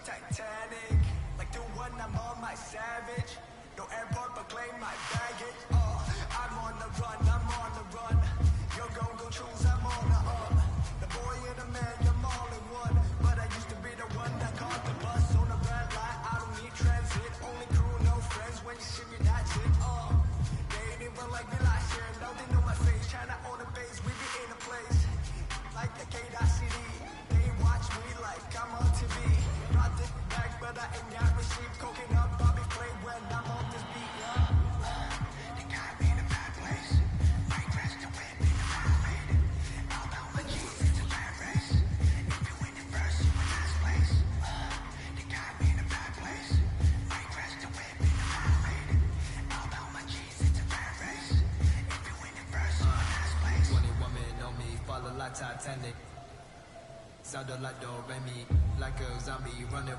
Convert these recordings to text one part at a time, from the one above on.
Titanic, like the one I'm on my savage. No airport but claim my baggage. I'm on the run, I'm on the run. You're gon' go choose, I'm on the The boy and the man, I'm all in one. But I used to be the one that caught the bus on the red light. I don't need transit, only crew, no friends. When you see me, that's it. They ain't even like me last year. Now they know my face. China on the base, we be in a place like the K.City. They watch me like I'm on TV. Not this back, but I ain't got receipt. Coking up Bobby Clay when I'm on this beat. They got me in a bad place. My dress to win in the violated. All about my G's, it's a bad race. If you win it first, you in last place. They got me in a bad place. My dress to win in the violated. All about my G's, it's a bad race. If you win it first, you in last place. 20 women on me, follow like Titanic. Sounded like do re mi, like a zombie, running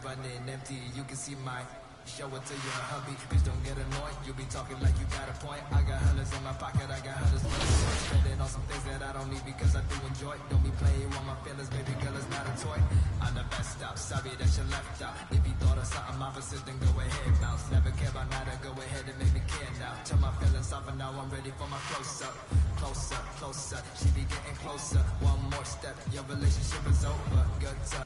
empty. You can see my show it to your hubby. Please don't get annoyed. You be talking like you got a point. I got hundreds in my pocket. I got hundreds spending on some things that I don't need because I do enjoy. Don't be playing with my feelings, baby girl. It's not a toy. I'm the best out. Sorry that you left out. If you thought of something opposite, then go ahead, bounce. Never care about matter. Go ahead and make me care now. Turn my feelings off and now I'm ready for my close up. Closer, closer, she be getting closer. One more step, your relationship is over. Good time.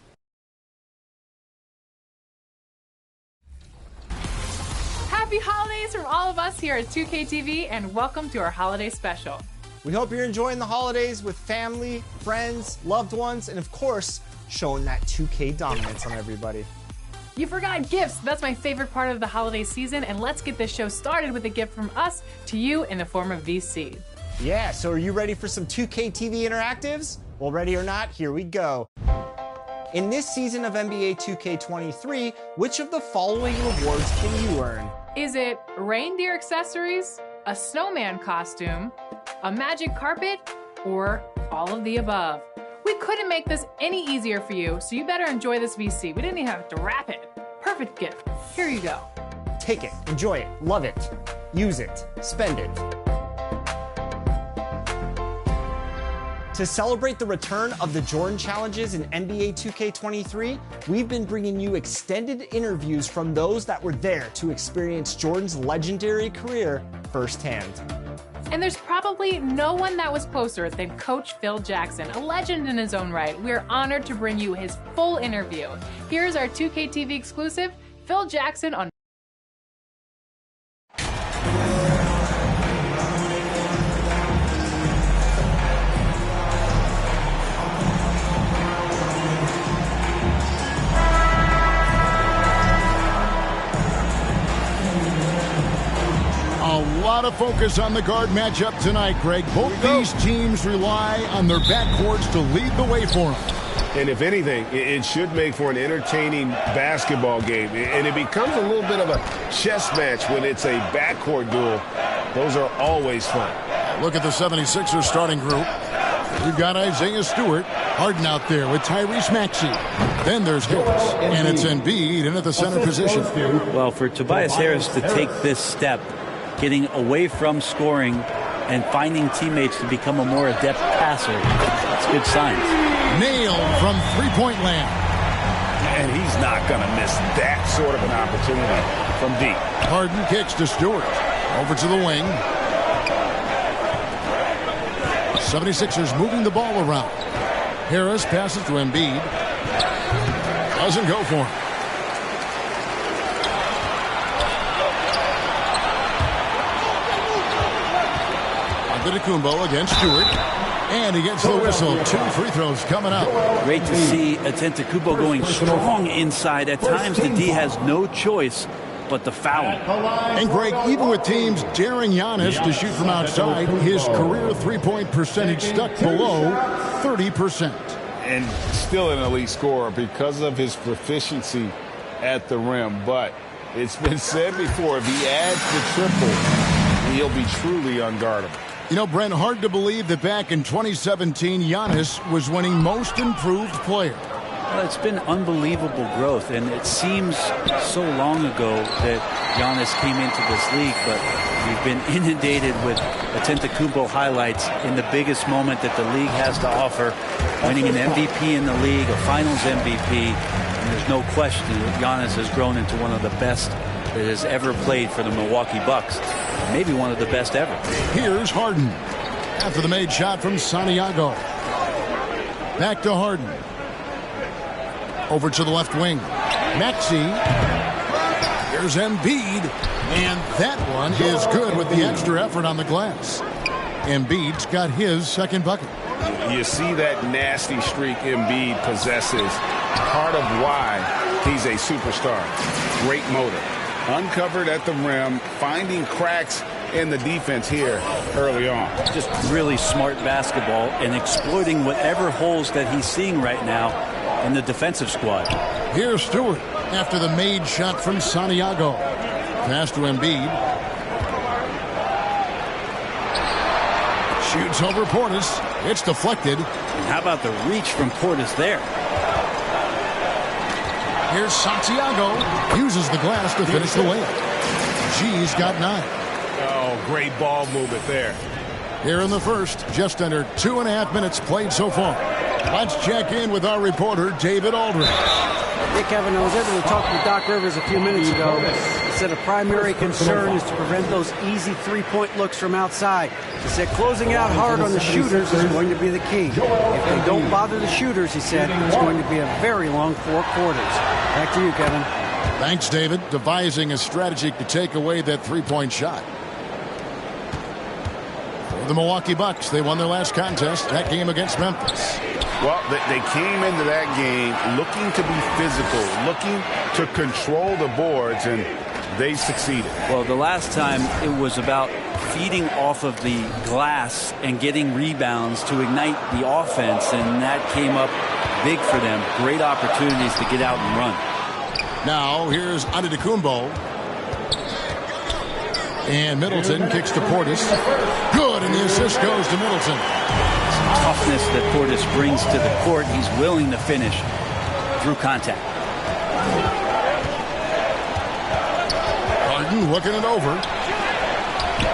Happy holidays from all of us here at 2K TV, and welcome to our holiday special. We hope you're enjoying the holidays with family, friends, loved ones, and of course, showing that 2K dominance on everybody. You forgot gifts. That's my favorite part of the holiday season, and let's get this show started with a gift from us to you in the form of VC. Yeah, so are you ready for some 2K TV interactives? Well, ready or not, here we go. In this season of NBA 2K23, which of the following rewards can you earn? Is it reindeer accessories, a snowman costume, a magic carpet, or all of the above? We couldn't make this any easier for you, so you better enjoy this VC. We didn't even have to wrap it. Perfect gift. Here you go. Take it, enjoy it, love it, use it, spend it. To celebrate the return of the Jordan Challenges in NBA 2K23, we've been bringing you extended interviews from those that were there to experience Jordan's legendary career firsthand. And there's probably no one that was closer than Coach Phil Jackson, a legend in his own right. We're honored to bring you his full interview. Here's our 2K TV exclusive, Phil Jackson on A lot of focus on the guard matchup tonight, Greg. Both these teams rely on their backcourts to lead the way for them. And if anything, it should make for an entertaining basketball game. And it becomes a little bit of a chess match when it's a backcourt duel. Those are always fun. Look at the 76ers starting group. We've got Isaiah Stewart, Harden out there with Tyrese Maxey. Then there's Harris, and it's Embiid in at the center position. Well, for Tobias Harris to take this step, getting away from scoring and finding teammates to become a more adept passer, that's good signs. Nailed from three-point land. And he's not going to miss that sort of an opportunity from deep. Harden kicks to Stewart. Over to the wing. 76ers moving the ball around. Harris passes to Embiid. Doesn't go for him. Antetokounmpo against Stewart. And he gets the whistle. 2 free throws coming up. Great to see Antetokounmpo going strong inside. At times the D has no choice but to foul him. And Greg, even with teams daring Giannis to shoot from outside, his career three-point percentage stuck below 30%. And still an elite scorer because of his proficiency at the rim. But it's been said before, if he adds the triple, he'll be truly unguardable. You know, Brent, hard to believe that back in 2017, Giannis was winning Most Improved Player. Well, it's been unbelievable growth, and it seems so long ago that Giannis came into this league, but we've been inundated with Antetokounmpo highlights in the biggest moment that the league has to offer, winning an MVP in the league, a Finals MVP, and there's no question that Giannis has grown into one of the best that has ever played for the Milwaukee Bucks, maybe one of the best ever. Here's Harden after the made shot from Santiago. Back to Harden. Over to the left wing. Maxey. Here's Embiid. And that one is good with the extra effort on the glass. Embiid's got his second bucket. You see that nasty streak Embiid possesses. Part of why he's a superstar. Great motor. Uncovered at the rim, finding cracks in the defense here early on. Just really smart basketball and exploiting whatever holes that he's seeing right now in the defensive squad. Here's Stewart after the made shot from Santiago. Pass to Embiid. Shoots over Portis. It's deflected. And how about the reach from Portis there? Here's Santiago. Uses the glass to finish the layup. G's got 9. Oh, great ball movement there. Here in the first, just under 2.5 minutes played so far. Let's check in with our reporter, David Aldridge. Hey, Kevin, I was able to talk with Doc Rivers a few minutes ago. He said a primary concern is to prevent those easy three-point looks from outside. He said closing out hard on the shooters is going to be the key. If they don't bother the shooters, he said, it's going to be a very long 4 quarters. Back to you, Kevin. Thanks, David. Devising a strategy to take away that three-point shot. For the Milwaukee Bucks, they won their last contest, that game against Memphis. Well, they came into that game looking to be physical, looking to control the boards, and they succeeded. Well, the last time it was about feeding off of the glass and getting rebounds to ignite the offense, and that came up big for them. Great opportunities to get out and run. Now, here's Antetokounmpo. And Middleton kicks to Portis. Good, and the assist goes to Middleton. Toughness that Portis brings to the court. He's willing to finish through contact. Harden looking it over.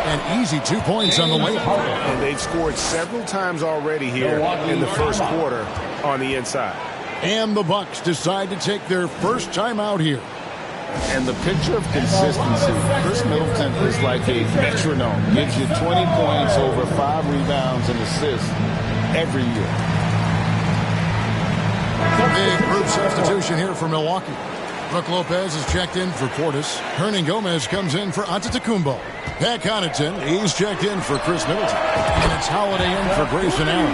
An easy 2 points on the layup. And they've scored several times already here in the first quarter on the inside. And the Bucks decide to take their first time out here. And the picture of consistency, Chris Middleton is like a metronome. Gives you 20 points, over 5 rebounds and assists every year. Big group substitution here for Milwaukee. Brook Lopez is checked in for Portis. Hernan Gomez comes in for Antetokounmpo. Pat Connaughton, he's checked in for Chris Middleton. And it's Holiday in for Grayson Allen.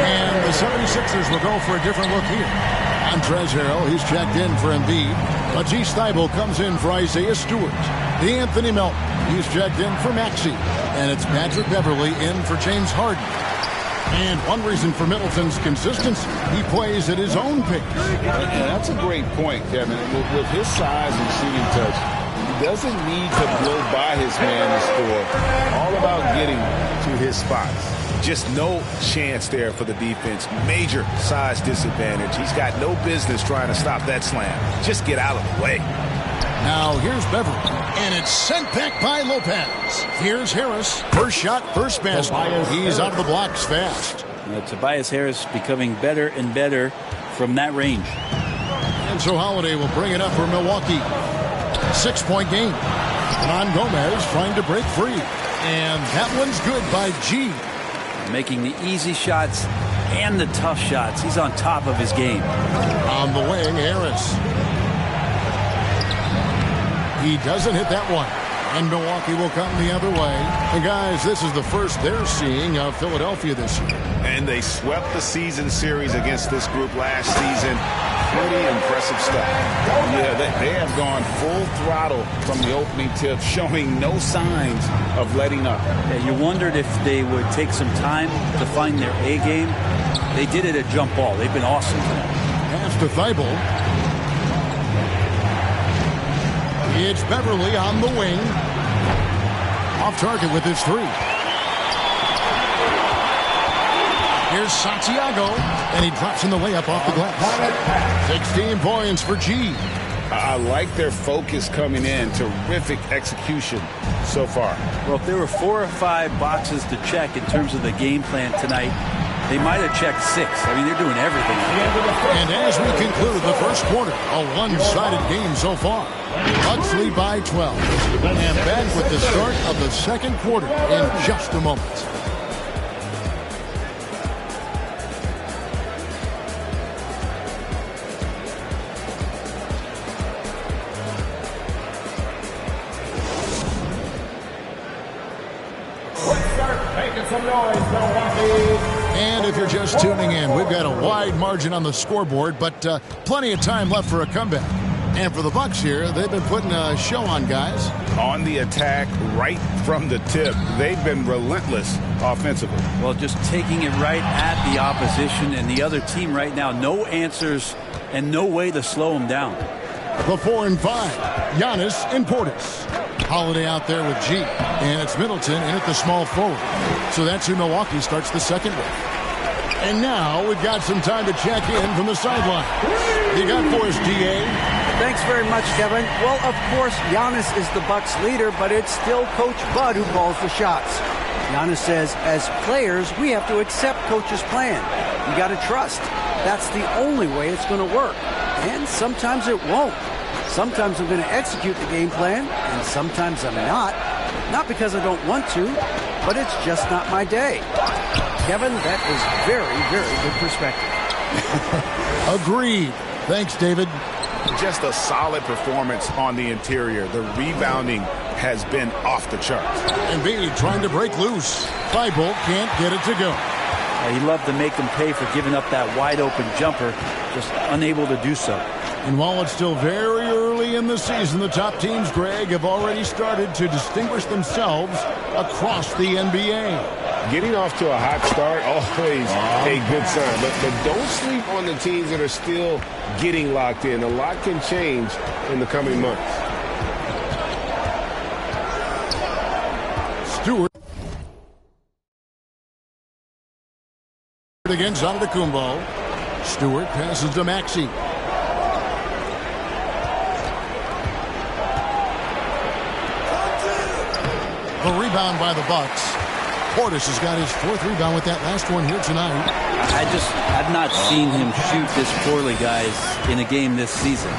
And the 76ers will go for a different look here. Montrezl Harrell, he's checked in for Embiid. Matisse Thybulle comes in for Isaiah Stewart. Anthony Melton, he's checked in for Maxey. And it's Patrick Beverley in for James Harden. And one reason for Middleton's consistency, he plays at his own pace. And that's a great point, Kevin. With his size and shooting touch, he doesn't need to blow by his man to score. All about getting to his spots. Just no chance there for the defense. Major size disadvantage. He's got no business trying to stop that slam. Just get out of the way. Now here's Beverly, and it's sent back by Lopez. Here's Harris. First shot, first basket. He's out of the blocks fast. Tobias Harris becoming better and better from that range. And so Holiday will bring it up for Milwaukee. 6-point game. Ron Gomez trying to break free. And that one's good by G. Making the easy shots and the tough shots. He's on top of his game. On the wing, Harris. He doesn't hit that one. And Milwaukee will come the other way. And guys, this is the first they're seeing of Philadelphia this year. And they swept the season series against this group last season. Pretty impressive stuff. Yeah, they have gone full throttle from the opening tip, showing no signs of letting up. Yeah, you wondered if they would take some time to find their A game. They did it at jump ball. They've been awesome tonight. Pass to Thibault. It's Beverly on the wing. Off target with his three. Here's Santiago, and he drops in the layup off the glass. 16 points for G. I like their focus coming in. Terrific execution so far. Well, if there were 4 or 5 boxes to check in terms of the game plan tonight, they might have checked 6. I mean, they're doing everything. And as we conclude the first quarter, a one-sided game so far. Bucks lead by 12. And back with the start of the second quarter in just a moment. And if you're just tuning in, we've got a wide margin on the scoreboard, but plenty of time left for a comeback. And for the Bucks here, they've been putting a show on, guys. On the attack right from the tip. They've been relentless offensively. Well, just taking it right at the opposition and the other team right now. No answers and no way to slow them down. The 4 and 5. Giannis and Portis. Holiday out there with G. And it's Middleton in at the small forward. So that's who Milwaukee starts the second with. And now we've got some time to check in from the sideline. You got for us, DA? Thanks very much, Kevin. Well, of course, Giannis is the Bucks leader, but it's still Coach Bud who calls the shots. Giannis says, as players, we have to accept Coach's plan. You got to trust. That's the only way it's going to work. And sometimes it won't. Sometimes I'm going to execute the game plan, and sometimes I'm not. Not because I don't want to, but it's just not my day. Kevin, that is very, very good perspective. Agreed. Thanks, David. Just a solid performance on the interior. The rebounding has been off the charts. Embiid trying to break loose. Thibault can't get it to go. He loved to make them pay for giving up that wide-open jumper, just unable to do so. And while it's still very early in the season, the top teams, Greg, have already started to distinguish themselves across the NBA. Getting off to a hot start, always a good sign. But don't sleep on the teams that are still getting locked in. A lot can change in the coming months. Stewart against Antetokounmpo. Stewart passes to Maxey. The rebound by the Bucks. Portis has got his 4th rebound with that last one here tonight. I've not seen him shoot this poorly, guys, in a game this season.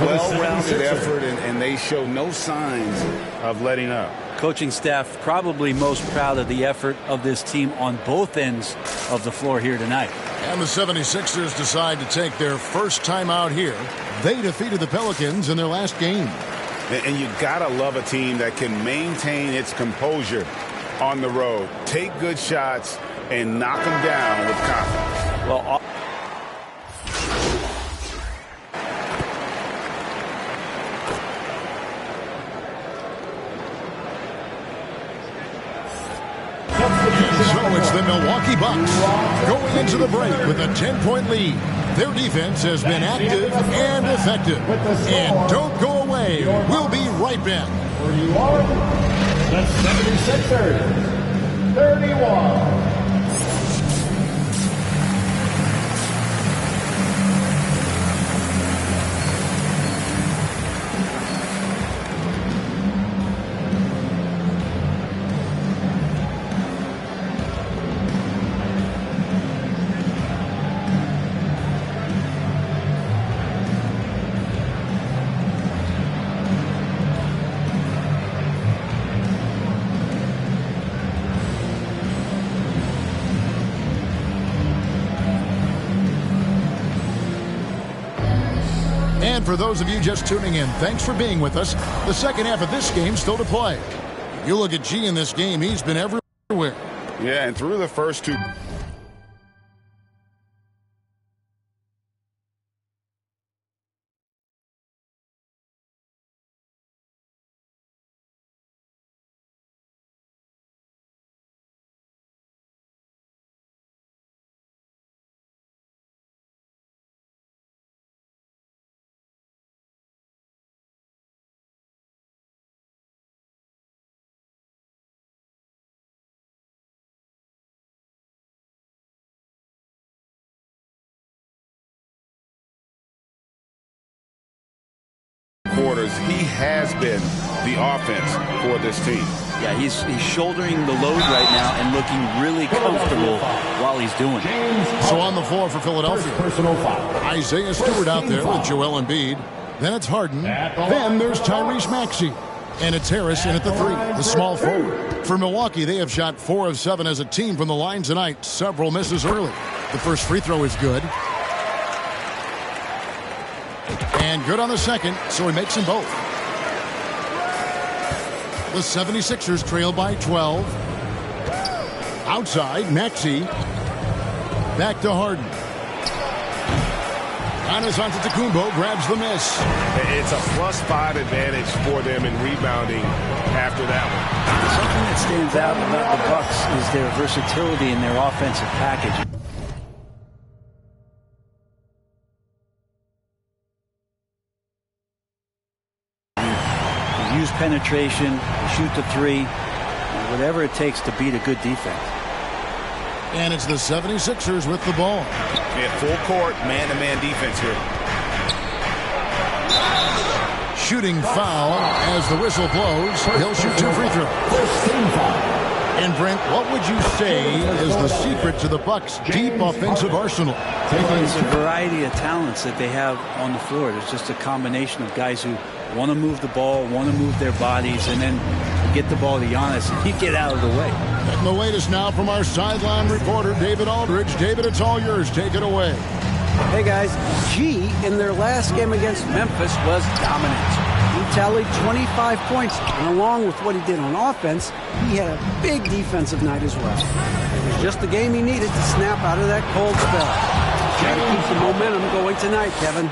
Well-rounded effort, and they show no signs of letting up. Coaching staff probably most proud of the effort of this team on both ends of the floor here tonight. And the 76ers decide to take their first time out here. They defeated the Pelicans in their last game. And you gotta love a team that can maintain its composure on the road, take good shots, and knock them down with confidence. Well, so it's the Milwaukee Bucks going into the break with a 10-point lead. Their defense has been active and effective. And don't go away. We'll be right back. Where you are, the 76ers, 31. And for those of you just tuning in, thanks for being with us. The second half of this game still to play. You look at G in this game, he's been everywhere. Yeah, and through the first two. Quarters, he has been the offense for this team. Yeah, he's shouldering the load right now and looking really comfortable while he's doing it. So on the floor for Philadelphia, Isaiah Stewart out there with Joel Embiid. Then it's Harden. Then there's Tyrese Maxey. And it's Harris in at the 3, the small forward. For Milwaukee, they have shot 4 of 7 as a team from the line tonight. Several misses early. The first free throw is good. And good on the second, so he makes them both. The 76ers trail by 12. Outside, Maxey. Back to Harden. Giannis Antetokounmpo grabs the miss. It's a +5 advantage for them in rebounding after that one. Something that stands out about the Bucks is their versatility in their offensive package. Use penetration, shoot the 3, whatever it takes to beat a good defense. And it's the 76ers with the ball. Yeah, full court, man-to-man defense here. Shooting foul as the whistle blows. He'll shoot 2 free throws. And Brent, what would you say is the secret to the Bucks' deep offensive arsenal? It's a variety of talents that they have on the floor. There's just a combination of guys who want to move the ball, want to move their bodies, and then get the ball to Giannis and he'd get out of the way. And the latest now from our sideline reporter, David Aldridge. David, it's all yours. Take it away. Hey, guys. G, in their last game against Memphis, was dominant. He tallied 25 points, and along with what he did on offense, he had a big defensive night as well. It was just the game he needed to snap out of that cold spell. Got to keep the momentum going tonight, Kevin.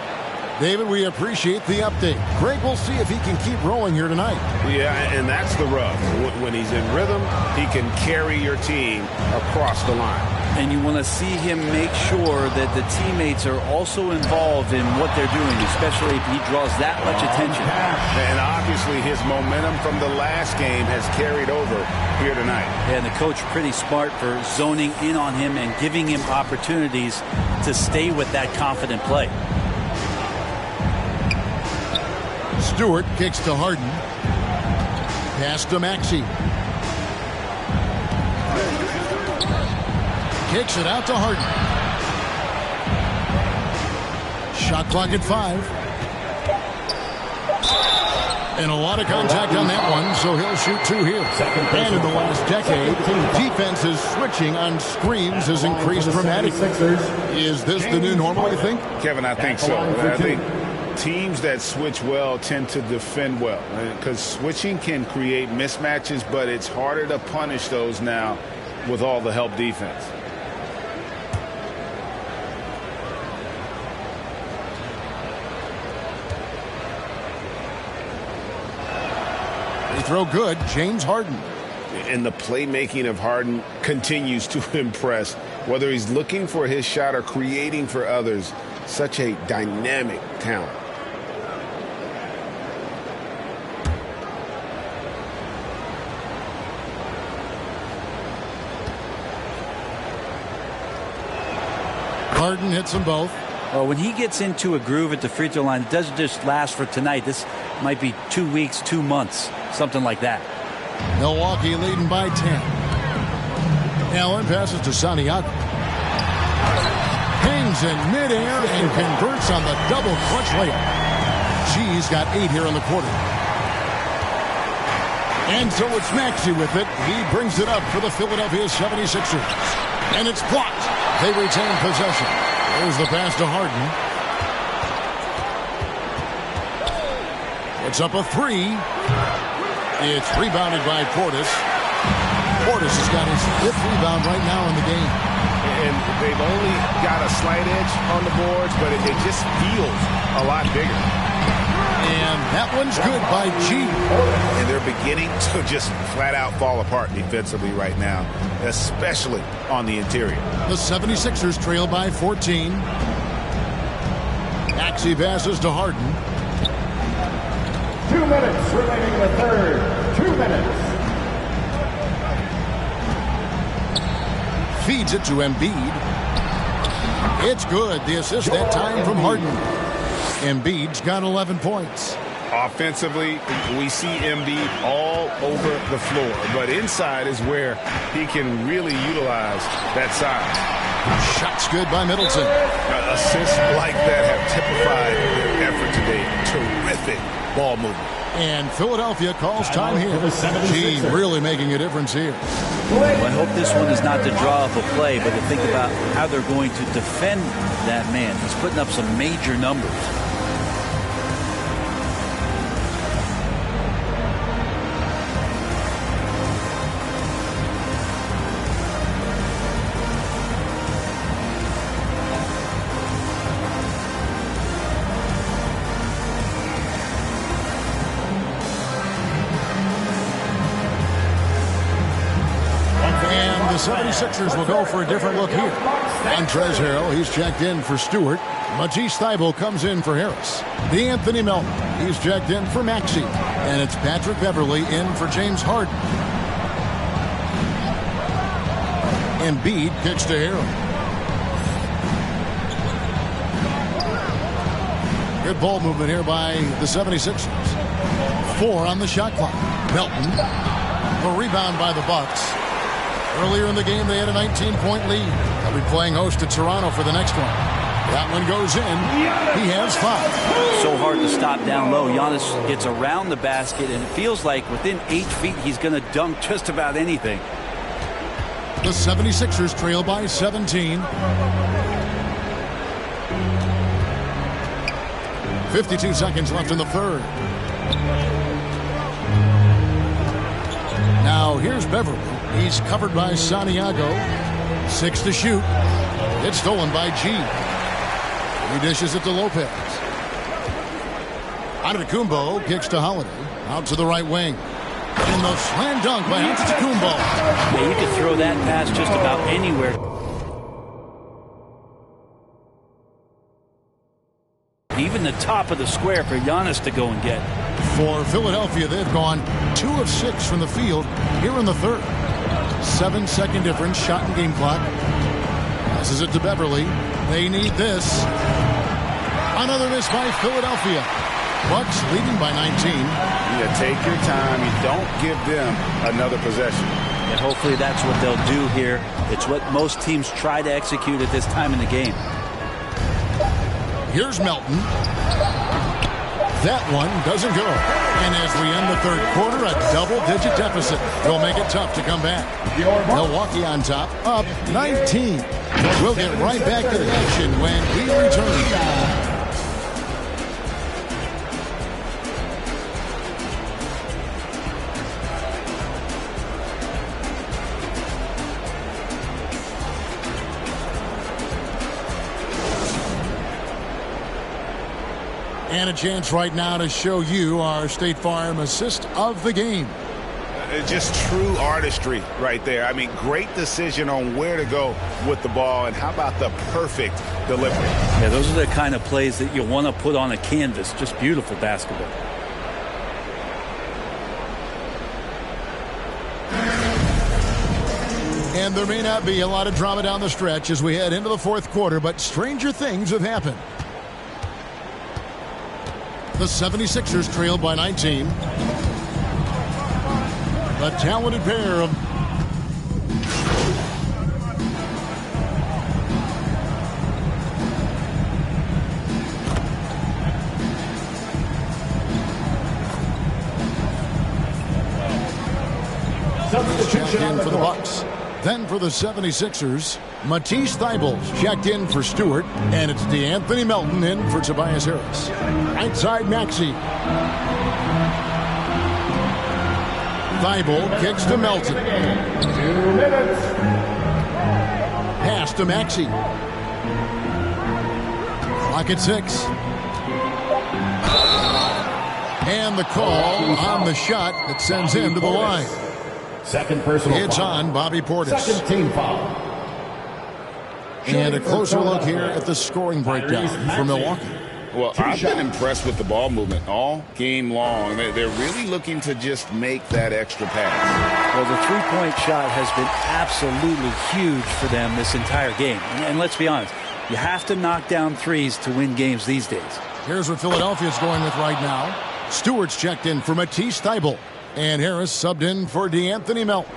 David, we appreciate the update. Greg, we'll see if he can keep rolling here tonight. Yeah, and that's the rub. When he's in rhythm, he can carry your team across the line. And you want to see him make sure that the teammates are also involved in what they're doing, especially if he draws that much attention. And obviously his momentum from the last game has carried over here tonight. And the coach pretty smart for zoning in on him and giving him opportunities to stay with that confident play. Stewart kicks to Harden. Pass to Maxey. Kicks it out to Harden. Shot clock at 5. And a lot of contact on that one, so he'll shoot 2 here. And in the last decade, defenses switching on screens has increased dramatically. Is this the new normal, you think? Kevin, I think so. I think teams that switch well tend to defend well, because switching can create mismatches, but it's harder to punish those now with all the help defense. They throw good, James Harden. And the playmaking of Harden continues to impress. Whether he's looking for his shot or creating for others, such a dynamic talent. Harden hits them both. Well, when he gets into a groove at the free throw line, it doesn't just last for tonight. This might be 2 weeks, 2 months, something like that. Milwaukee leading by 10. Allen passes to Santiago. Hangs in midair and converts on the double clutch layup. G's got 8 here in the quarter. And so it's Maxey with it. He brings it up for the Philadelphia 76ers. And it's blocked. They retain possession. There's the pass to Harden. Puts up a three. It's rebounded by Portis. Portis has got his 5th rebound right now in the game. And they've only got a slight edge on the boards, but it just feels a lot bigger. And that one's good by G. And they're beginning to just flat out fall apart defensively right now, especially on the interior. The 76ers trail by 14. Maxey passes to Harden. 2 minutes remaining in the third. 2 minutes. Feeds it to Embiid. It's good. The assist that time from Harden. Embiid's got 11 points. Offensively, we see Embiid all over the floor, but inside is where he can really utilize that size. Shots good by Middleton. Assists like that have typified their effort today. Terrific ball movement. And Philadelphia calls time here. Gee, really making a difference here. Well, I hope this one is not to draw up a play, but to think about how they're going to defend that man. He's putting up some major numbers. The 76ers will go for a different look here. Montrezl Harrell, he's checked in for Stewart. Matisse Thybulle comes in for Harris. D'Anthony Melton, he's checked in for Maxey. And it's Patrick Beverley in for James Harden. Embiid kicks to Harrell. Good ball movement here by the 76ers. 4 on the shot clock. Melton. A rebound by the Bucks. Earlier in the game, they had a 19-point lead. They'll be playing host to Toronto for the next one. That one goes in. He has 5. So hard to stop down low. Giannis gets around the basket, and it feels like within 8 feet, he's going to dunk just about anything. The 76ers trail by 17. 52 seconds left in the third. Now here's Beverly. He's covered by Santiago. 6 to shoot. It's stolen by G. He dishes it to Lopez. Antetokounmpo kicks to Holiday. Out to the right wing. And the slam dunk by Antetokounmpo. Yeah, you could throw that pass just about anywhere. Even the top of the square for Giannis to go and get. For Philadelphia, they've gone 2 of 6 from the field here in the third. 7-second difference, shot and game clock. Passes it to Beverly. They need this. Another miss by Philadelphia. Bucks leading by 19. You take your time. You don't give them another possession. And hopefully that's what they'll do here. It's what most teams try to execute at this time in the game. Here's Melton. That one doesn't go. And as we end the third quarter, a double-digit deficit will make it tough to come back. Milwaukee on top, up 19. We'll get right back to the action when we return. And a chance right now to show you our State Farm assist of the game. Just true artistry right there. I mean, great decision on where to go with the ball, and how about the perfect delivery? Yeah, those are the kind of plays that you want to put on a canvas. Just beautiful basketball. And there may not be a lot of drama down the stretch as we head into the fourth quarter, but stranger things have happened. The 76ers trail by 19. A talented pair of substitution in for the Bucks. Then for the 76ers, Matisse Thybulle's checked in for Stewart, and it's DeAnthony Melton in for Tobias Harris. Right side, Maxey. Thybulle kicks to Melton. 2 minutes. Pass to Maxey. Clock at 6. And the call on the shot that sends him to the line. Second personal It's foul. on Bobby Portis. Second team foul. And a closer look here at the scoring breakdown for Milwaukee. Well, I've been impressed with the ball movement all game long. They're really looking to just make that extra pass. Well, the three-point shot has been absolutely huge for them this entire game. And let's be honest, you have to knock down threes to win games these days. Here's what Philadelphia's going with right now. Stewart's checked in for Matisse Thybulle. And Harris subbed in for DeAnthony Melton.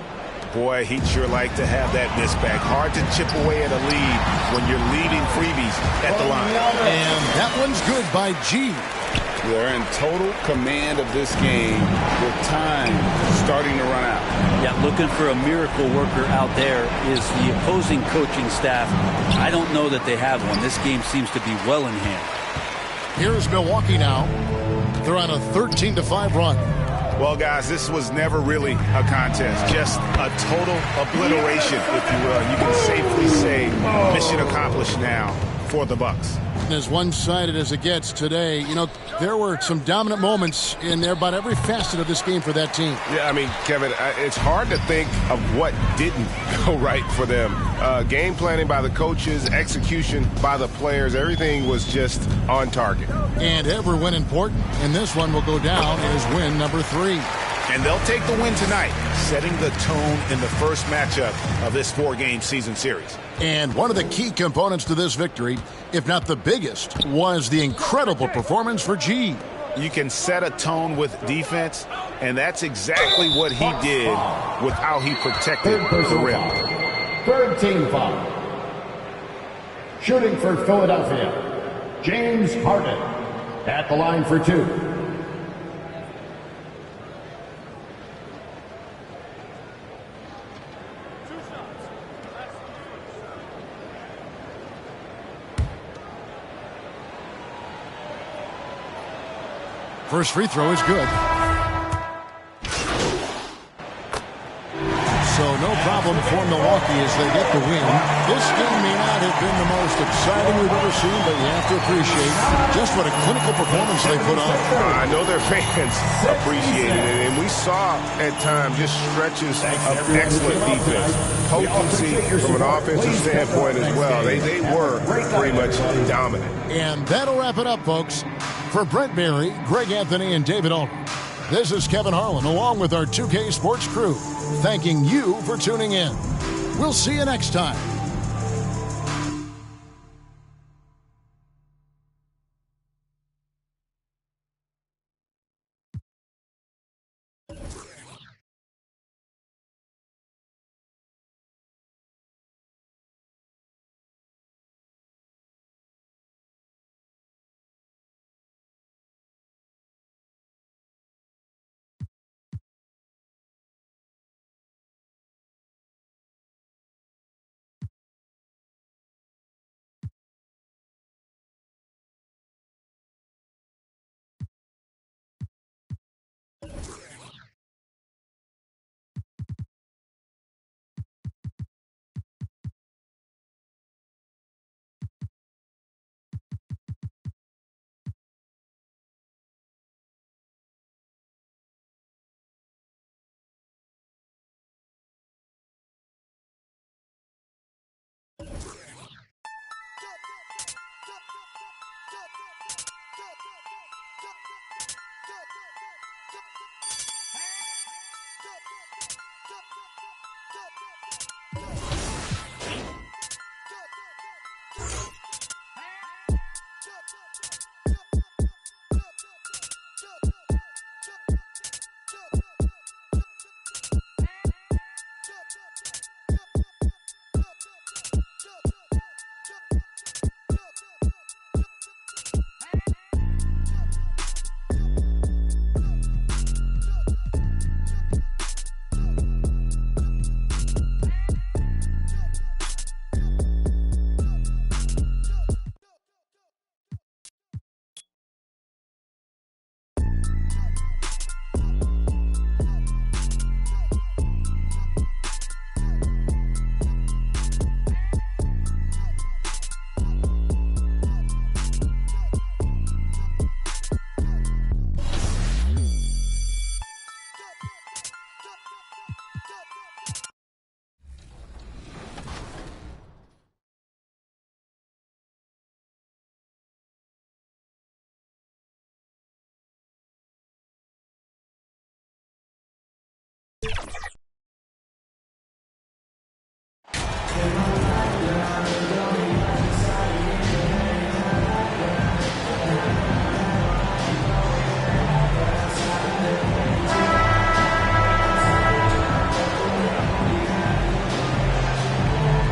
Boy, he'd sure like to have that miss back. Hard to chip away at a lead when you're leaving freebies at the line. And that one's good by G. They're in total command of this game with time starting to run out. Yeah, looking for a miracle worker out there is the opposing coaching staff. I don't know that they have one. This game seems to be well in hand. Here's Milwaukee now. They're on a 13-5 run. Well, guys, this was never really a contest, just a total obliteration, if you will. You can safely say mission accomplished now for the Bucks. As one-sided as it gets today, you know, there were some dominant moments in there about every facet of this game for that team. Yeah, I mean, Kevin, it's hard to think of what didn't go right for them. Game planning by the coaches, execution by the players, everything was just on target. And every win important, and this one will go down as win number 3. And they'll take the win tonight, setting the tone in the first matchup of this 4-game season series. And one of the key components to this victory, if not the biggest, was the incredible performance for G. You can set a tone with defense, and that's exactly what he did with how he protected the rim. Third team foul. Shooting for Philadelphia, James Harden. At the line for 2. First free throw is good. So no problem for Milwaukee as they get the win. This game may not have been the most exciting we've ever seen, but you have to appreciate just what a clinical performance they put on. I know their fans appreciated it, and we saw at times just stretches of excellent defense. Potency from an offensive standpoint as well. They were pretty much dominant. And that'll wrap it up, folks. For Brent Berry, Greg Anthony, and David Aldridge, this is Kevin Harlan along with our 2K Sports crew, thanking you for tuning in. We'll see you next time.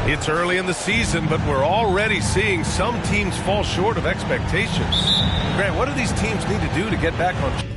It's early in the season, but we're already seeing some teams fall short of expectations. Grant, what do these teams need to do to get back on track?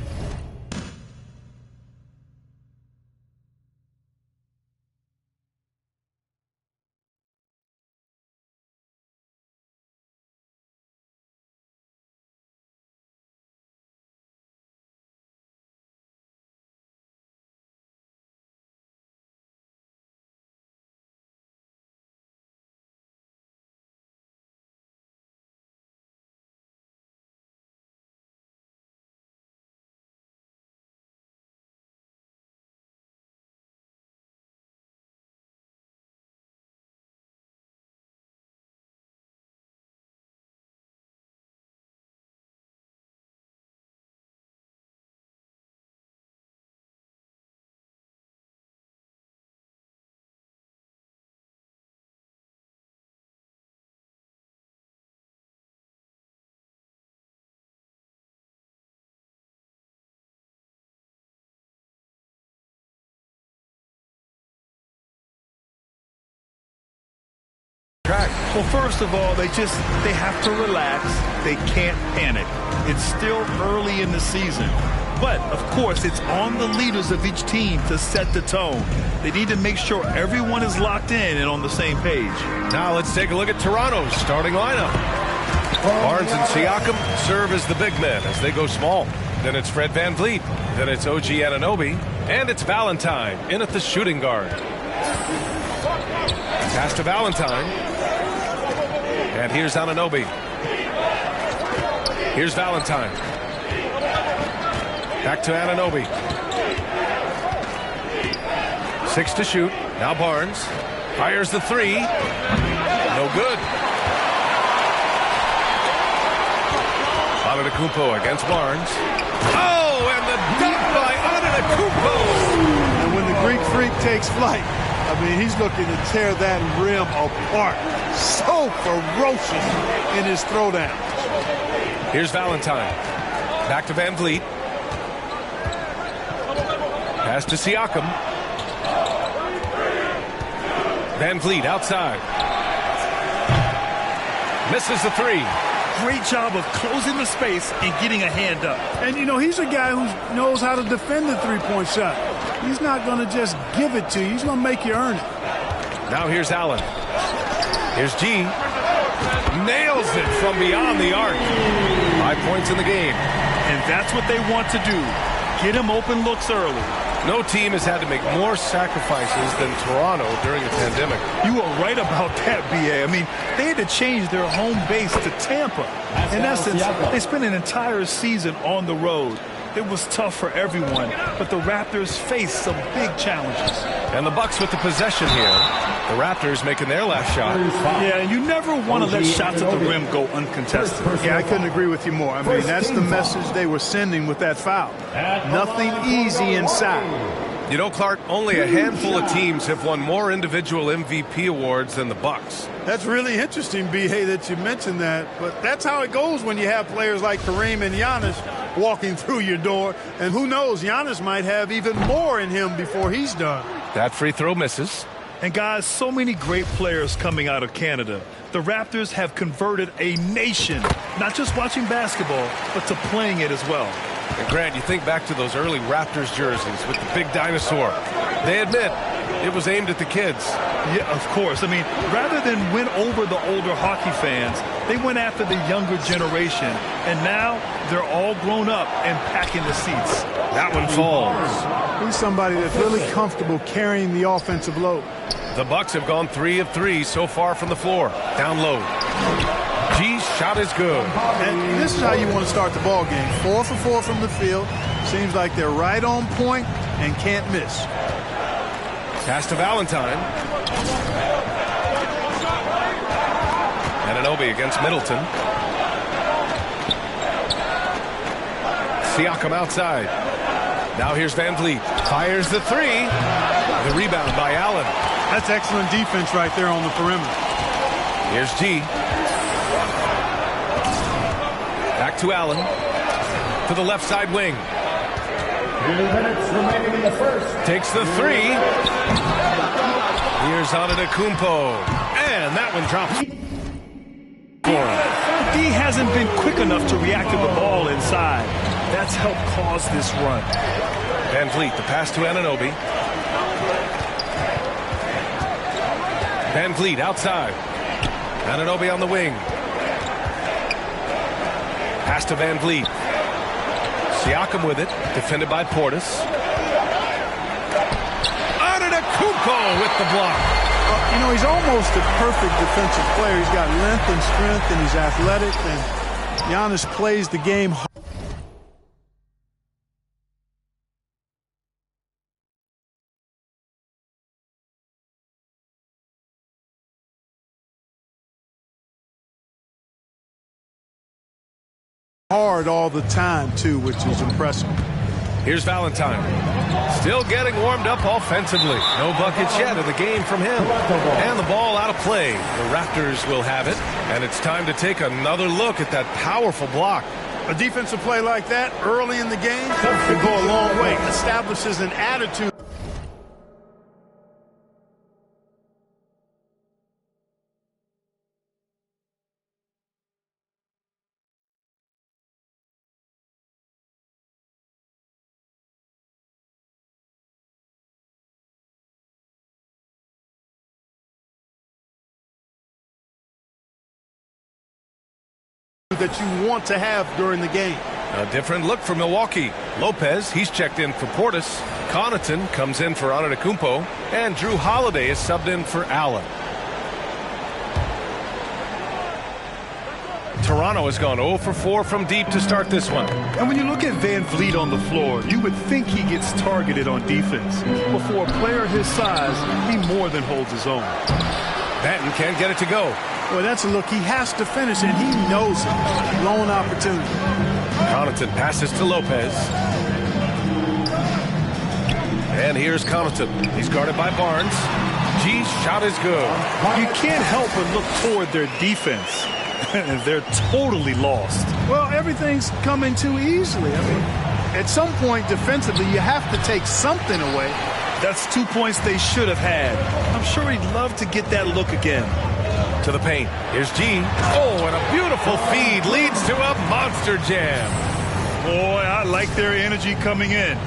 Well, first of all, they have to relax. They can't panic. It's still early in the season. But, of course, it's on the leaders of each team to set the tone. They need to make sure everyone is locked in and on the same page. Now let's take a look at Toronto's starting lineup. Barnes and Siakam serve as the big men as they go small. Then it's Fred VanVleet. Then it's OG Anunoby. And it's Valentine in at the shooting guard. Pass to Valentine. And here's Anunoby. Here's Valentine. Back to Anunoby. 6 to shoot. Now Barnes. Fires the 3. No good. Antetokounmpo against Barnes. Oh, and the dunk by Antetokounmpo. And when the Greek Freak takes flight, I mean, he's looking to tear that rim apart. So ferocious in his throwdown. Here's Valentine. Back to VanVleet. Pass to Siakam. VanVleet outside. Misses the 3. Great job of closing the space and getting a hand up. And, you know, he's a guy who knows how to defend the three-point shot. He's not going to just give it to you. He's going to make you earn it. Now here's Allen. Here's G. Nails it from beyond the arc. 5 points in the game. And that's what they want to do. Get him open looks early. No team has had to make more sacrifices than Toronto during the pandemic. You are right about that, B.A. I mean, they had to change their home base to Tampa. In essence, they spent an entire season on the road. It was tough for everyone, but the Raptors faced some big challenges. And the Bucks with the possession here. The Raptors making their last shot. Yeah, and you never want to let shots at the rim go uncontested. Yeah, I couldn't agree with you more. I mean, that's the message they were sending with that foul. Nothing easy inside. You know, Clark, only a handful of teams have won more individual MVP awards than the Bucks. That's really interesting, B.A., that you mentioned that. But that's how it goes when you have players like Kareem and Giannis walking through your door. And who knows, Giannis might have even more in him before he's done. That free throw misses. And guys, so many great players coming out of Canada. The Raptors have converted a nation, not just watching basketball, but to playing it as well. And Grant, you think back to those early Raptors jerseys with the big dinosaur. They admit it was aimed at the kids. Yeah, of course. I mean, rather than win over the older hockey fans, they went after the younger generation. And now they're all grown up and packing the seats. That one falls. He's somebody that's really comfortable carrying the offensive load. The Bucks have gone 3 of 3 so far from the floor. Down low. G's shot is good. And this is how you want to start the ball game. 4 for 4 from the field. Seems like they're right on point and can't miss. Pass to Valentine. Anunoby against Middleton. Siakam outside. Now here's Van Vliet. Fires the three. The rebound by Allen. That's excellent defense right there on the perimeter. Here's G. Back to Allen. To the left side wing. 2 minutes remaining in the first. Takes the three. Here's Antetokounmpo. And that one drops. D hasn't been quick enough to react to the ball inside. That's helped cause this run. Van Vliet, the pass to Anunoby. Van Vliet outside. Anunoby on the wing. Pass to Van Vliet. Siakam with it, defended by Portis. Antetokounmpo with the block. You know, he's almost a perfect defensive player. He's got length and strength, and he's athletic, and Giannis plays the game hard all the time, too, which is impressive. Here's Valentine. Still getting warmed up offensively. No buckets yet in the game from him. And the ball out of play. The Raptors will have it. And it's time to take another look at that powerful block. A defensive play like that early in the game can go a long way. Establishes an attitude. That you want to have during the game. A different look for Milwaukee. Lopez, he's checked in for Portis. Connaughton comes in for Antetokounmpo. And Drew Holiday is subbed in for Allen. Toronto has gone 0 for 4 from deep to start this one. And when you look at Van Vliet on the floor, you would think he gets targeted on defense. But for a player his size, he more than holds his own. Banton can't get it to go. Well, that's a look. He has to finish, and he knows it. Lone opportunity. Connaughton passes to Lopez. And here's Connaughton. He's guarded by Barnes. G's shot is good. You can't help but look toward their defense. They're totally lost. Well, everything's coming too easily. I mean, at some point defensively, you have to take something away. That's 2 points they should have had. I'm sure he'd love to get that look again. To the paint. Here's G. Oh, and a beautiful feed leads to a monster jam. Boy, I like their energy coming in.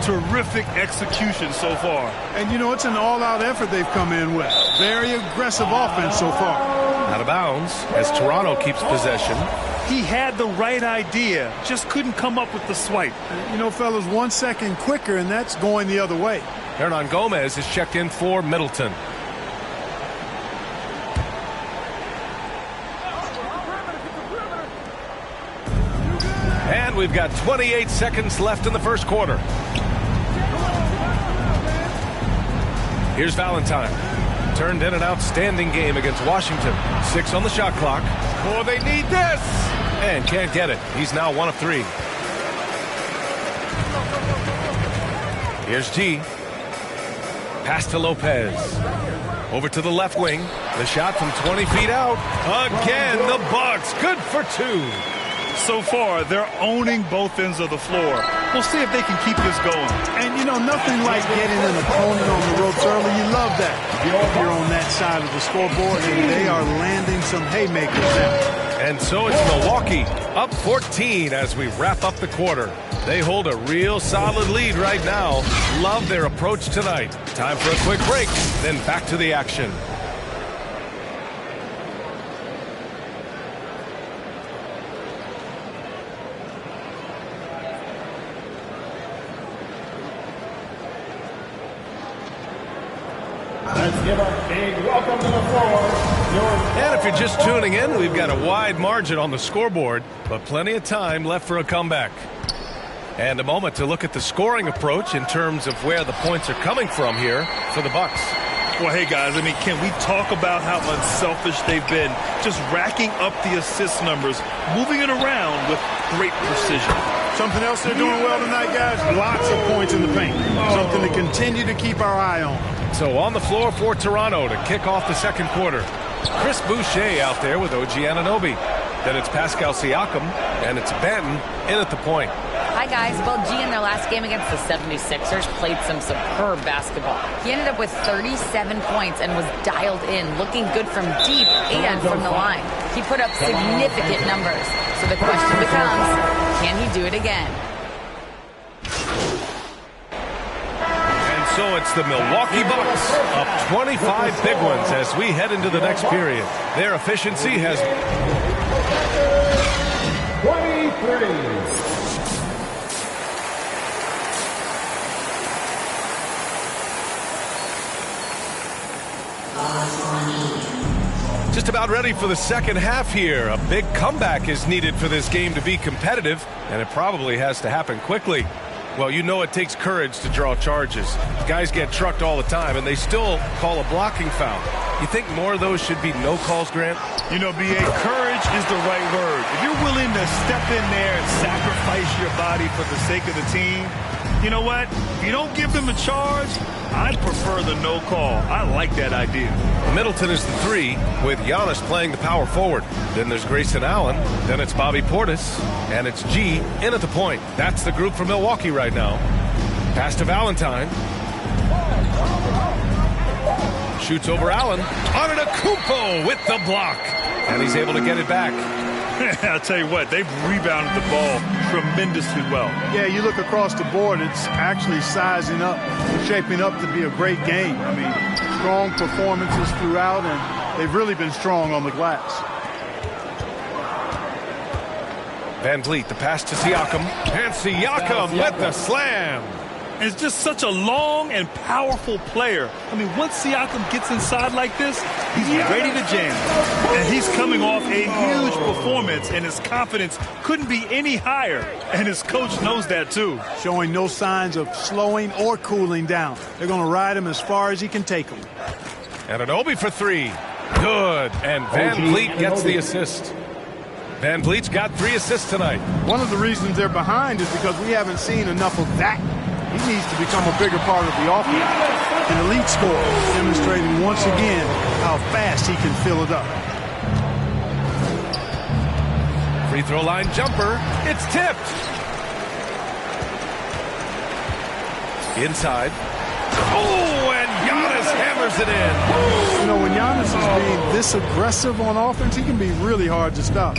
Terrific execution so far. And, you know, it's an all-out effort they've come in with. Very aggressive offense so far. Out of bounds as Toronto keeps possession. He had the right idea, just couldn't come up with the swipe. You know, fellas, 1 second quicker, and that's going the other way. Hernan Gomez is checked in for Middleton. And we've got 28 seconds left in the first quarter. Here's Valentine. Turned in an outstanding game against Washington. 6 on the shot clock. Oh, they need this! And can't get it. He's now 1 of 3. Here's G. Pass to Lopez. Over to the left wing. The shot from 20 feet out. Again, the Bucks. Good for 2. So far, they're owning both ends of the floor. We'll see if they can keep this going. And, you know, nothing like getting an opponent on the ropes early. You love that. You're on that side of the scoreboard, and they are landing some haymakers now. And so it's Milwaukee up 14 as we wrap up the quarter. They hold a real solid lead right now. Love their approach tonight. Time for a quick break, then back to the action. Let's give a big welcome to the floor. And if you're just tuning in, we've got a wide margin on the scoreboard, but plenty of time left for a comeback. And a moment to look at the scoring approach in terms of where the points are coming from here for the Bucks. Well, hey, guys, I mean, can we talk about how unselfish they've been? Just racking up the assist numbers, moving it around with great precision. Something else they're doing well tonight, guys, lots of points in the paint. Something to continue to keep our eye on. So on the floor for Toronto to kick off the second quarter. Chris Boucher out there with OG Anunoby. Then it's Pascal Siakam, and it's Benton in at the point. Hi, guys. Well, G in their last game against the 76ers played some superb basketball. He ended up with 37 points and was dialed in, looking good from deep and from the line. He put up significant numbers. So the question becomes, can he do it again? So it's the Milwaukee Bucks up 25 big ones as we head into the next period. Their efficiency has 23. just about ready for the second half here. A big comeback is needed for this game to be competitive, and it probably has to happen quickly. Well, you know it takes courage to draw charges. Guys get trucked all the time, and they still call a blocking foul. You think more of those should be no calls, Grant? You know, B.A., courage is the right word. If you're willing to step in there and sacrifice your body for the sake of the team, you know what? If you don't give them a charge, I'd prefer the no call. I like that idea. Middleton is the three, with Giannis playing the power forward. Then there's Grayson Allen. Then it's Bobby Portis. And it's G in at the point. That's the group for Milwaukee right now. Pass to Valentine. Shoots over Allen. Antetokounmpo with the block. And he's able to get it back. I'll tell you what, they've rebounded the ball tremendously well. Yeah, you look across the board, it's actually sizing up, shaping up to be a great game. I mean, strong performances throughout, and they've really been strong on the glass. Van Vliet, the pass to Siakam. And Siakam with the slam. It's just such a long and powerful player. I mean, once Siakam gets inside like this, he's ready to jam. And he's coming off a huge performance, and his confidence couldn't be any higher. And his coach knows that, too. Showing no signs of slowing or cooling down. They're going to ride him as far as he can take him. And Anunoby for three. Good. And Van Vliet gets the assist. Van Vliet's got 3 assists tonight. One of the reasons they're behind is because we haven't seen enough of that. He needs to become a bigger part of the offense. An elite scorer, demonstrating once again how fast he can fill it up. Free throw line jumper. It's tipped. Inside. Oh, and Giannis hammers it in. You know, when Giannis is being this aggressive on offense, he can be really hard to stop.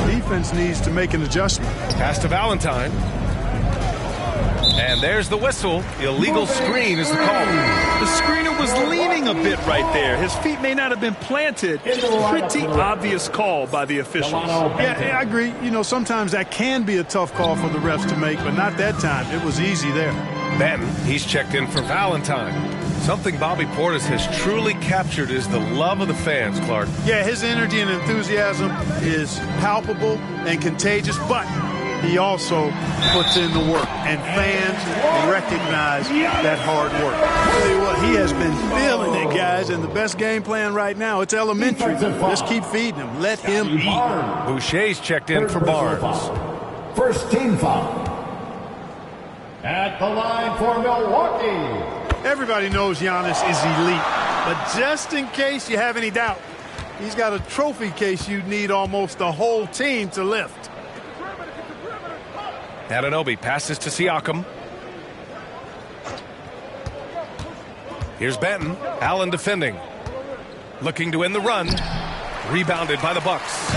Defense needs to make an adjustment. Pass to Valentine. And there's the whistle. Illegal screen is the call. The screener was leaning a bit right there. His feet may not have been planted. Pretty obvious call by the officials. Yeah, I agree. You know, sometimes that can be a tough call for the refs to make, but not that time. It was easy there. Benton, he's checked in for Valentine. Something Bobby Portis has truly captured is the love of the fans, Clark. Yeah, his energy and enthusiasm is palpable and contagious, but he also puts in the work, and fans recognize that hard work. I'll tell you what, he has been feeling it, guys, and the best game plan right now, it's elementary. Just keep feeding him. Let him eat. Boucher's checked in for Barnes. First team foul. At the line for Milwaukee. Everybody knows Giannis is elite, but just in case you have any doubt, he's got a trophy case you'd need almost the whole team to lift. Anunoby passes to Siakam. Here's Benton. Allen defending. Looking to win the run. Rebounded by the Bucks.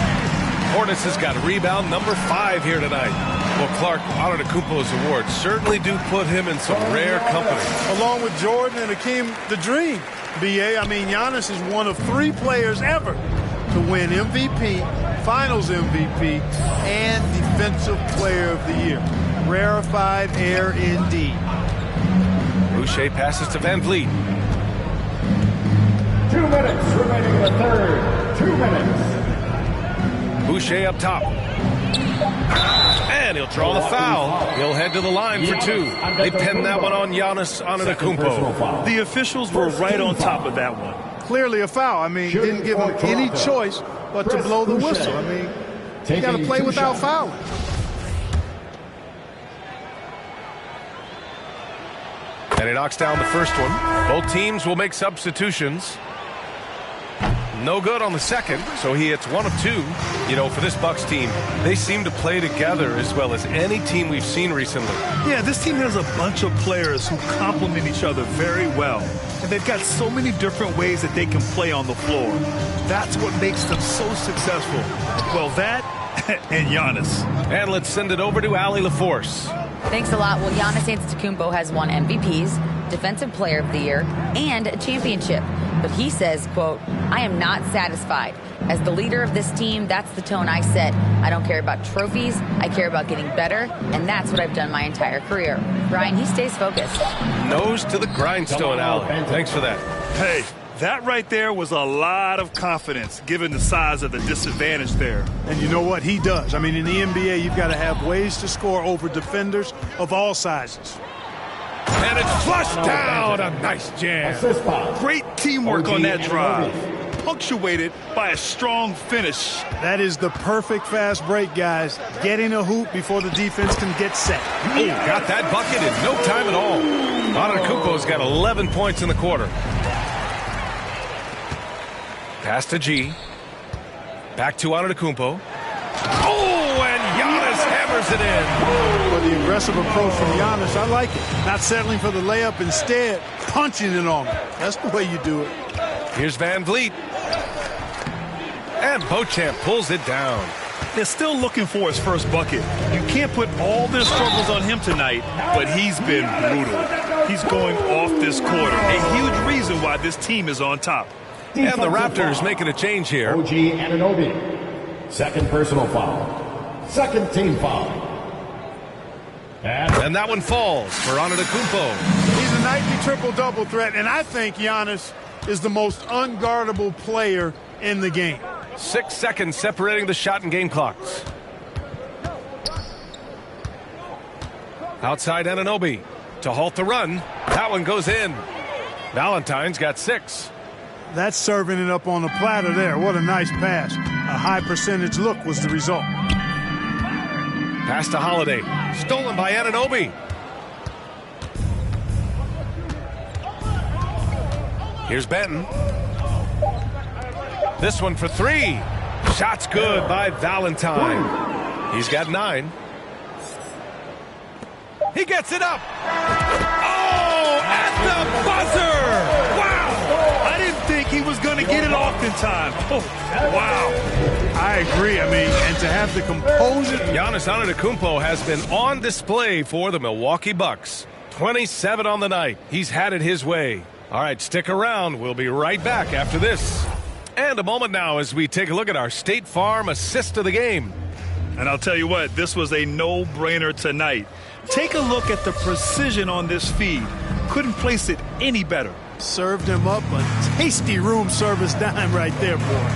Portis has got rebound number 5 here tonight. Well, Clark, Antetokounmpo's awards certainly do put him in some rare company. Along with Jordan and Hakeem the Dream, B.A., I mean, Giannis is one of 3 players ever to win MVP, Finals MVP, and Defensive Player of the Year. Rarefied air indeed. Boucher passes to Van Vliet. 2 minutes remaining in the third. 2 minutes. Boucher up top. And he'll draw the foul. He'll head to the line for 2. They pinned that one on Giannis Antetokounmpo. The officials were right on top of that one. Clearly a foul. I mean, didn't give him any choice but to blow the whistle. I mean, you got to play without fouling. And he knocks down the first one. Both teams will make substitutions. No good on the second, so he hits 1 of 2. You know, for this Bucks team, they seem to play together as well as any team we've seen recently. Yeah, this team has a bunch of players who complement each other very well. And they've got so many different ways that they can play on the floor. That's what makes them so successful. Well, that and Giannis. And let's send it over to Allie LaForce. Thanks a lot. Well, Giannis Antetokounmpo has won MVPs, Defensive Player of the Year, and a championship. But he says, quote, I am not satisfied. As the leader of this team, that's the tone I set. I don't care about trophies. I care about getting better, and that's what I've done my entire career. Brian, he stays focused. Nose to the grindstone, Allie. Thanks for that. Hey, that right there was a lot of confidence, given the size of the disadvantage there. And you know what? He does. I mean, in the NBA, you've got to have ways to score over defenders of all sizes. And it's flushed down. A nice jam. Great teamwork on that drive. Punctuated by a strong finish. That is the perfect fast break, guys. Getting a hoop before the defense can get set. Oh, got that bucket in no time at all. Antetokounmpo's got 11 points in the quarter. Pass to G. Back to Antetokounmpo. Oh, and Giannis hammers it in. Well, the aggressive approach from Giannis, I like it. Not settling for the layup, instead punching it on him. That's the way you do it. Here's Van Vliet. And Beauchamp pulls it down. They're still looking for his first bucket. You can't put all their struggles on him tonight, but he's been brutal. He's going off this quarter. A huge reason why this team is on top. And the Raptors making a change here. OG Anunoby. Second personal foul. Second team foul. And that one falls for Antetokounmpo. He's a nightly triple-double threat, and I think Giannis is the most unguardable player in the game. 6 seconds separating the shot and game clocks. Outside Anunoby to halt the run. That one goes in. Valentine's got 6. That's serving it up on the platter there. What a nice pass. A high percentage look was the result. Pass to Holiday. Stolen by Anunoby. Here's Benton. This one for 3. Shot's good by Valentine. He's got 9. He gets it up. Oh, at the buzzer. Wow. I didn't think he was going to get it off in time. Oh, wow. I agree. I mean, and to have the composure. Giannis Antetokounmpo has been on display for the Milwaukee Bucks. 27 on the night. He's had it his way. All right, stick around. We'll be right back after this. And a moment now as we take a look at our State Farm assist of the game. And I'll tell you what, this was a no-brainer tonight. Take a look at the precision on this feed. Couldn't place it any better. Served him up a tasty room service dime right there, boy.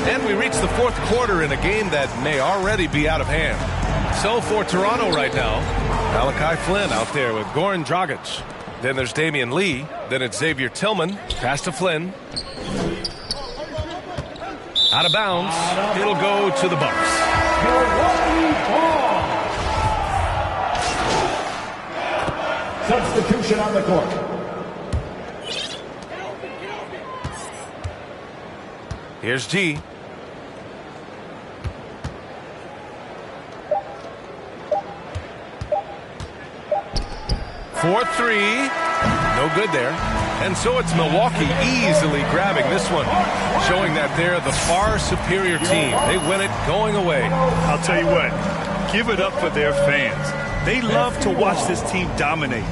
And we reach the fourth quarter in a game that may already be out of hand. So for Toronto right now, Malachi Flynn out there with Goran Dragic. Then there's Damian Lee. Then it's Xavier Tillman. Pass to Flynn. Out of bounds. It'll go to the Bucks. Substitution on the court. Here's G. For 3. No good there. And so it's Milwaukee easily grabbing this one, showing that they're the far superior team. They win it going away. I'll tell you what, give it up for their fans. They love to watch this team dominate.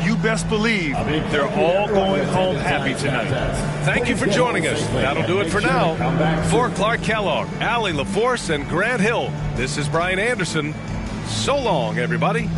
You best believe they're all going home happy tonight. Thank you for joining us. That'll do it for now. For Clark Kellogg, Allie LaForce, and Grant Hill, this is Brian Anderson. So long, everybody.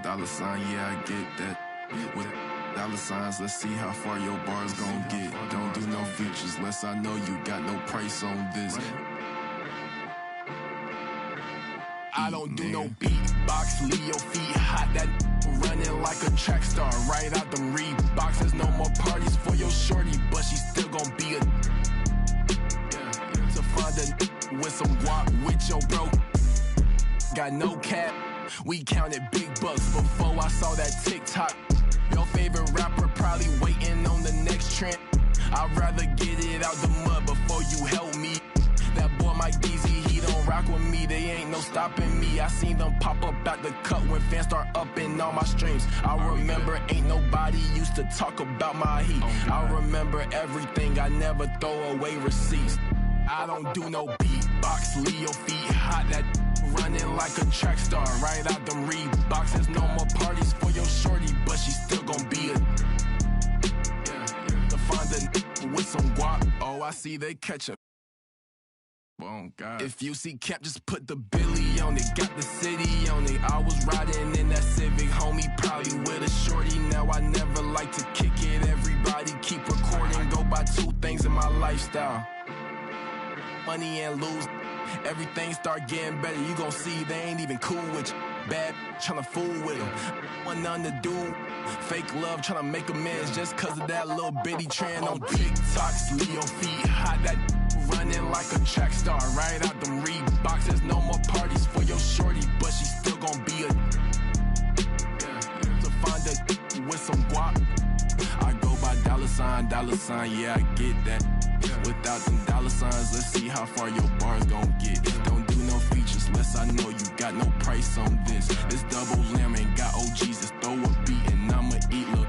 $, yeah, I get that. With $, let's see how far your bars gon' get. Don't do no features, less I know you got no price on this. I don't do no beatbox, leave your feet hot. That running like a track star, right out them Reeboks. There's no more parties for your shorty, but she still gon' be a to find a with some guap with your bro. Got no cap, we counted big bucks before I saw that TikTok. Your favorite rapper probably waiting on the next trend. I'd rather get it out the mud before you help me. That boy Mike DZ, he don't rock with me. They ain't no stopping me. I seen them pop up out the cut when fans start upping all my streams. I remember ain't nobody used to talk about my heat. I remember everything, I never throw away receipts. I don't do no beatbox, leave your feet hot. That running like a track star, right out them Reeboks. There's no more parties for your shorty, but she still gon' be a to find a with some guap. Oh, I see they catch a. Oh, God. If you see Cap, just put the Billy on it. Got the city on it. I was riding in that Civic, homie, probably with a shorty. Now I never like to kick it. Everybody keep recording. Go by two things in my lifestyle: money and lose. Everything start getting better. You gon' see they ain't even cool with you. Bad tryna fool with them. Want nothing to do. Fake love tryna make amends just cause of that little bitty trend on TikToks. Leave your feet hot. That running like a track star, right out them Reeboks. There's no more parties for your shorty, but she still gon' be a to find a with some guap. I go by $, yeah, I get that. Without them $, let's see how far your bars gon' get. Don't do no features, less I know you got no price on this. This double lamb ain't got OGs, just throw a beat and I'ma eat, look.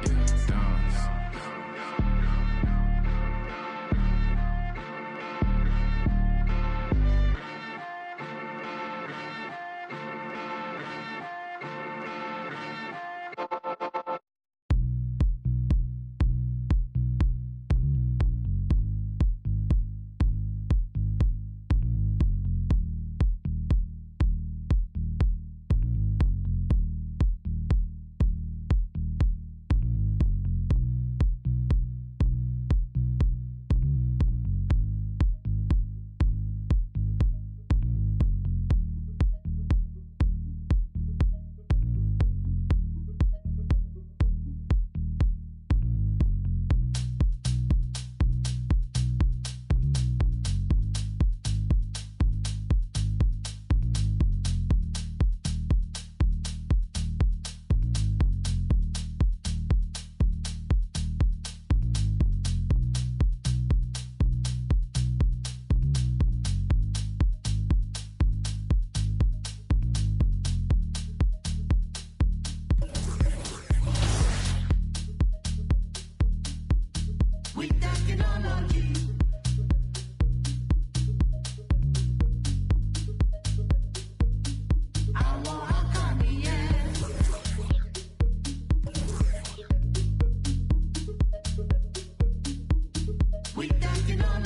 We dunking on